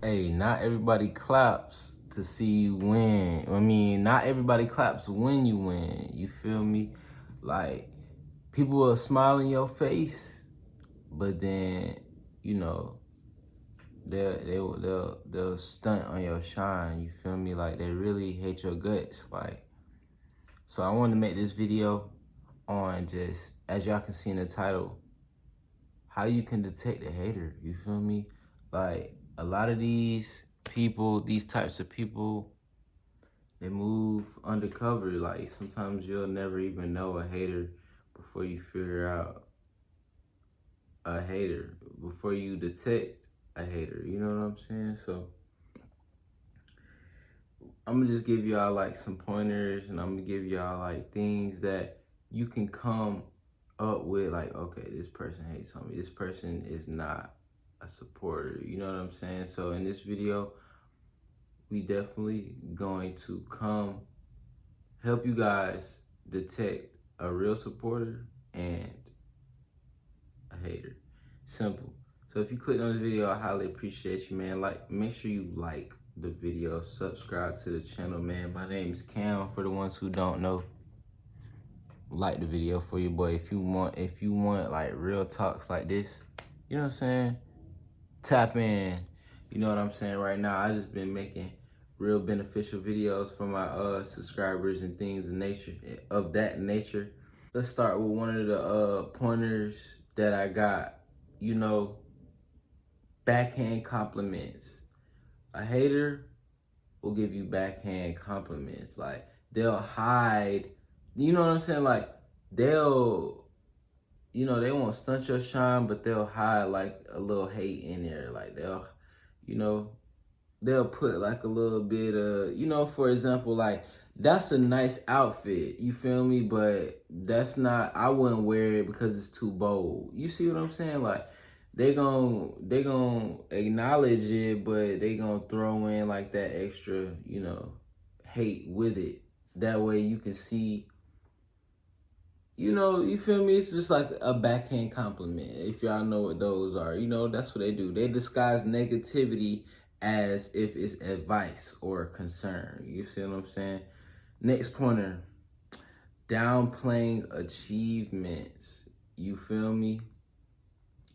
Hey, not everybody claps to see you win. I mean, not everybody claps when you win. You feel me? Like, people will smile in your face, but then, you know, they'll stunt on your shine. You feel me? Like, they really hate your guts. Like, so I wanted to make this video on just, as y'all can see in the title, how you can detect a hater. You feel me? Like, a lot of these people, these types of people, they move undercover. Like, sometimes you'll never even know a hater before you figure out a hater, before you detect a hater. You know what I'm saying? So I'm gonna just give y'all like some pointers, and I'm gonna give y'all like things that you can come up with. Like, okay, this person hates on me. This person is not a supporter. You know what I'm saying? So in this video, we definitely going to come help you guys detect a real supporter and a hater. Simple. So if you clicked on the video, I highly appreciate you, man. Like, make sure you like the video, subscribe to the channel, man. My name is Cam. For the ones who don't know, like the video for your boy. If you want like real talks like this, you know what I'm saying? Tap in. You know what I'm saying? Right now, I just been making real beneficial videos for my subscribers and things of that nature. Let's start with one of the pointers that I got. You know, backhand compliments. A hater will give you backhand compliments. Like, they'll hide, you know what I'm saying? Like, they'll, you know, they won't stunt your shine, but they'll hide like a little hate in there. Like, they'll, you know, they'll put like a little bit of, you know, for example, like, that's a nice outfit, you feel me? But that's not, I wouldn't wear it because it's too bold. You see what I'm saying? Like, they gon' acknowledge it, but they gonna throw in like that extra, you know, hate with it. That way you can see, you know, you feel me? It's just like a backhand compliment. If y'all know what those are, you know, that's what they do. They disguise negativity as if it's advice or concern. You see what I'm saying? Next pointer, downplaying achievements. You feel me?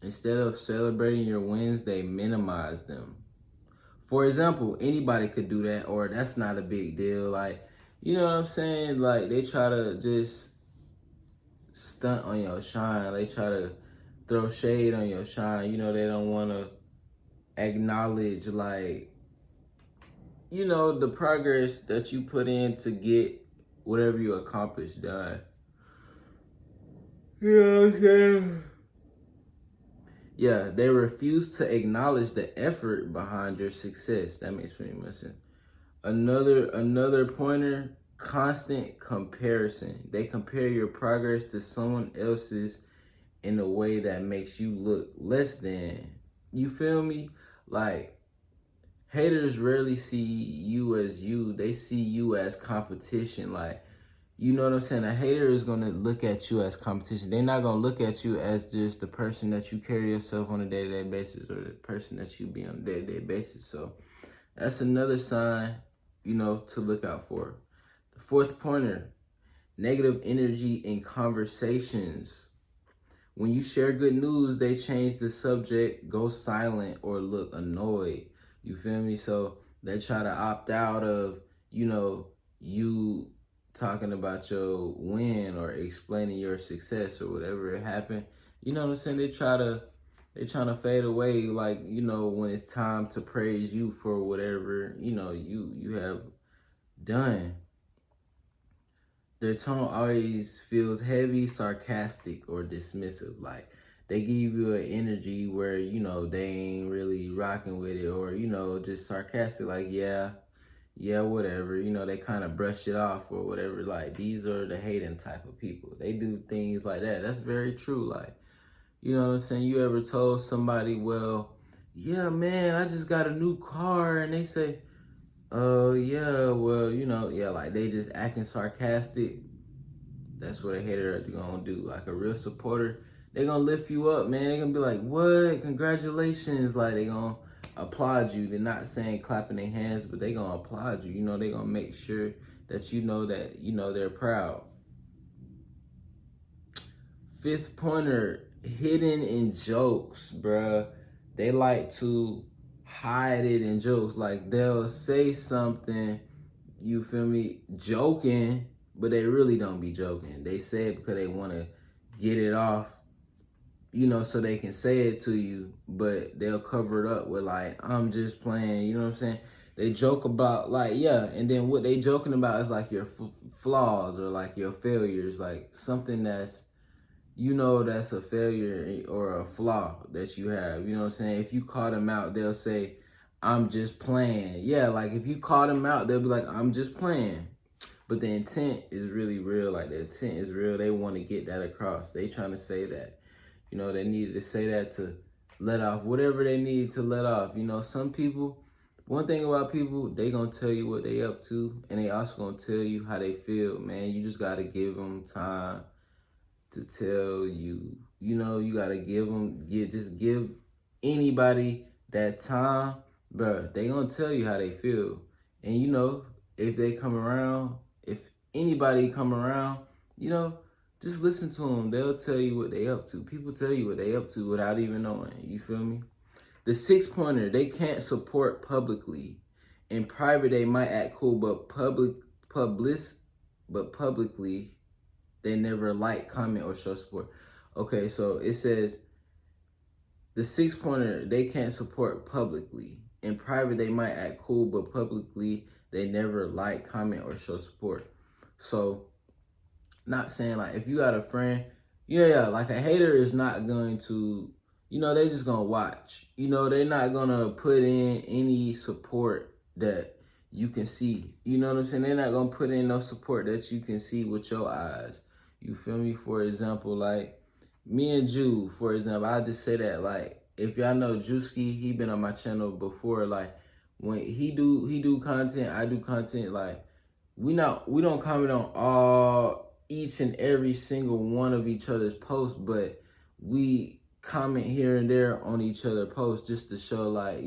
Instead of celebrating your wins, they minimize them. For example, anybody could do that, or that's not a big deal. Like, you know what I'm saying? Like, they try to just stunt on your shine. They try to throw shade on your shine. You know, they don't want to acknowledge, like, you know, the progress that you put in to get whatever you accomplish done. You know what I'm saying? Yeah, they refuse to acknowledge the effort behind your success. That makes pretty much sense. Another pointer, constant comparison. They compare your progress to someone else's in a way that makes you look less than. You feel me? Like, haters rarely see you as you. They see you as competition. Like, you know what I'm saying? A hater is going to look at you as competition. They're not going to look at you as just the person that you carry yourself on a day-to-day basis, or the person that you be on a day-to-day basis. So that's another sign, you know, to look out for. The fourth pointer, negative energy in conversations. When you share good news, they change the subject, go silent, or look annoyed. You feel me? So they try to opt out of, you know, you talking about your win or explaining your success or whatever it happened. You know what I'm saying? They trying to fade away, like, you know, when it's time to praise you for whatever, you know, you have done. Their tone always feels heavy, sarcastic, or dismissive. Like, they give you an energy where, you know, they ain't really rocking with it, or, you know, just sarcastic, like, yeah, whatever. You know, they kind of brush it off or whatever. Like, these are the hating type of people. They do things like that. That's very true. Like, you know what I'm saying? You ever told somebody, well, yeah, man, I just got a new car, and they say, oh, yeah, well, you know, yeah, like, they just acting sarcastic. That's what a hater is gonna do. Like, a real supporter, they gonna lift you up, man. They gonna be like, what? Congratulations. Like, they gonna applaud you. They're not saying clapping their hands, but they gonna applaud you. You know, they gonna make sure that they're proud. Fifth pointer, hidden in jokes, bruh. They like to hide it in jokes. Like they'll say something, you feel me, joking, but they really don't be joking. They say it because they want to get it off, so they can say it to you, but they'll cover it up with like, I'm just playing, you know what I'm saying? They joke about like, yeah, and then what they joking about is like your flaws or like your failures, like something that's that's a failure or a flaw that you have. You know what I'm saying? If you call them out, they'll say, I'm just playing. Yeah, like if you call them out, they'll be like, I'm just playing. But the intent is really real. Like the intent is real. They want to get that across. They trying to say that. They needed to say that to let off whatever they need to let off. Some people, one thing about people, they gonna tell you what they up to, and they also gonna tell you how they feel, man. You just gotta give them time to tell you. You gotta just give anybody that time, bro. They gonna tell you how they feel, and if they come around, if anybody come around, just listen to them. They'll tell you what they up to. People tell you what they up to without even knowing. You feel me? The 6 pointer, they can't support publicly. In private, they might act cool, but publicly they never like, comment, or show support. Okay, so it says the 6 pointer, they can't support publicly. In private, they might act cool, but publicly, they never like, comment, or show support. So, not saying like if you got a friend, like a hater is not going to, they just gonna watch. They're not gonna put in any support that you can see. You know what I'm saying? They're not gonna put in no support that you can see with your eyes. You feel me? For example, like me and Jew, for example, I'll just say that, like, if y'all know Drewski, he been on my channel before, like when he do content, I do content, like we don't comment on each and every single one of each other's posts, but we comment here and there on each other posts just to show like,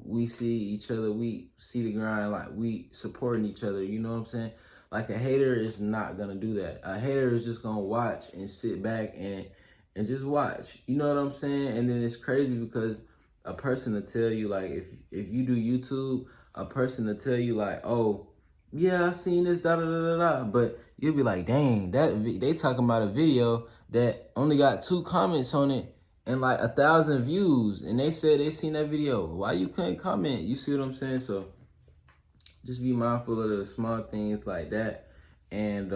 we see each other, we see the grind, like we supporting each other, you know what I'm saying? Like a hater is not gonna do that. A hater is just gonna watch and sit back and just watch. You know what I'm saying? And then it's crazy because a person will tell you, like, if you do YouTube, a person will tell you like, oh, yeah, I seen this, da da da da da. But you'll be like, dang, they talking about a video that only got 2 comments on it and like 1,000 views, and they said they seen that video. Why you couldn't comment? You see what I'm saying? So just be mindful of the small things like that. And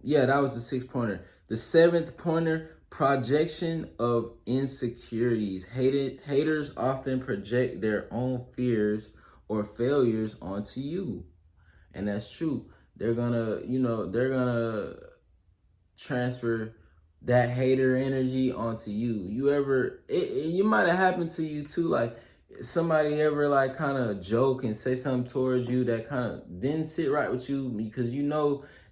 yeah, that was the 6 pointer. The 7th pointer, projection of insecurities. Haters often project their own fears or failures onto you. And that's true. They're gonna transfer that hater energy onto you. You might have happened to you too, like somebody ever like kind of joke and say something towards you that kind of didn't sit right with you because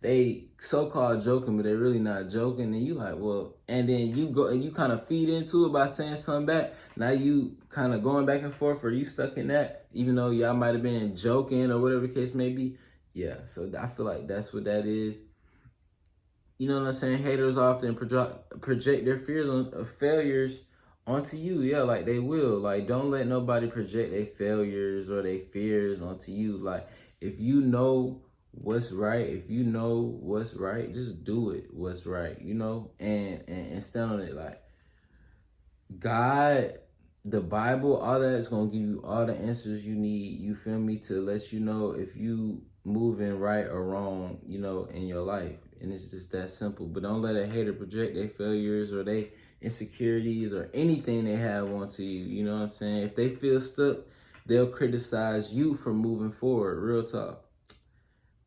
they so-called joking, but they're really not joking, and you like, well, and then you go and you kind of feed into it by saying something back. Now you kind of going back and forth, or you stuck in that, even though y'all might have been joking or whatever the case may be. Yeah, so I feel like that's what that is. You know what I'm saying? Haters often project their fears of failures onto you. Yeah, like they will. Like, don't let nobody project their failures or their fears onto you. Like, if you know what's right, just do it what's right, and stand on it. Like, God, the Bible, all that is going to give you all the answers you need, you feel me, to let you know if you moving right or wrong, in your life. And it's just that simple. But don't let a hater project their failures or their insecurities or anything they have onto you. You know what I'm saying? If they feel stuck, they'll criticize you for moving forward. Real talk.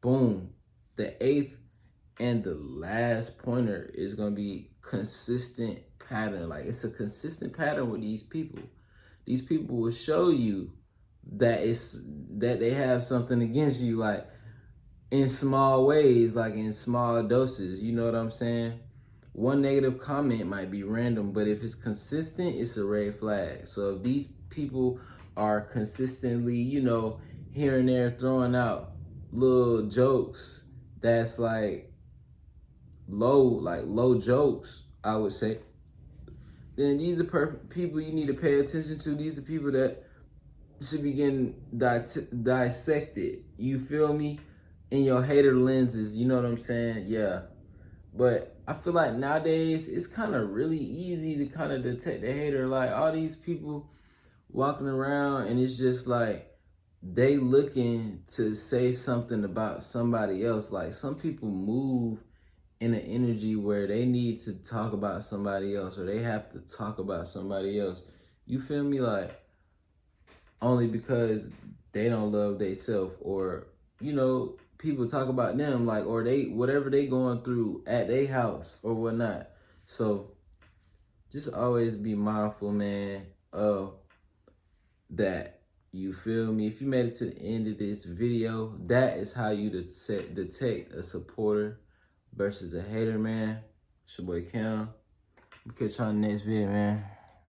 Boom. The 8th and the last pointer is going to be consistent pattern. Like, it's a consistent pattern with these people. These people will show you that they have something against you, like in small ways, like in small doses. You know what I'm saying? One negative comment might be random, but if it's consistent, it's a red flag. So if these people are consistently, here and there throwing out little jokes that's like low jokes, I would say, then these are people you need to pay attention to. These are people that should be getting dissected. You feel me? In your hater lenses, you know what I'm saying? Yeah. But I feel like nowadays it's kind of really easy to kind of detect the hater. Like all these people walking around, and it's just like they looking to say something about somebody else. Like some people move in an energy where they need to talk about somebody else, or they have to talk about somebody else. You feel me? Like only because they don't love theyself, or people talk about them, like, or they whatever they going through at their house or whatnot. So just always be mindful, man, of that. You feel me? If you made it to the end of this video, that is how you detect a supporter versus a hater, man. It's your boy Cam. We'll catch you on the next video, man.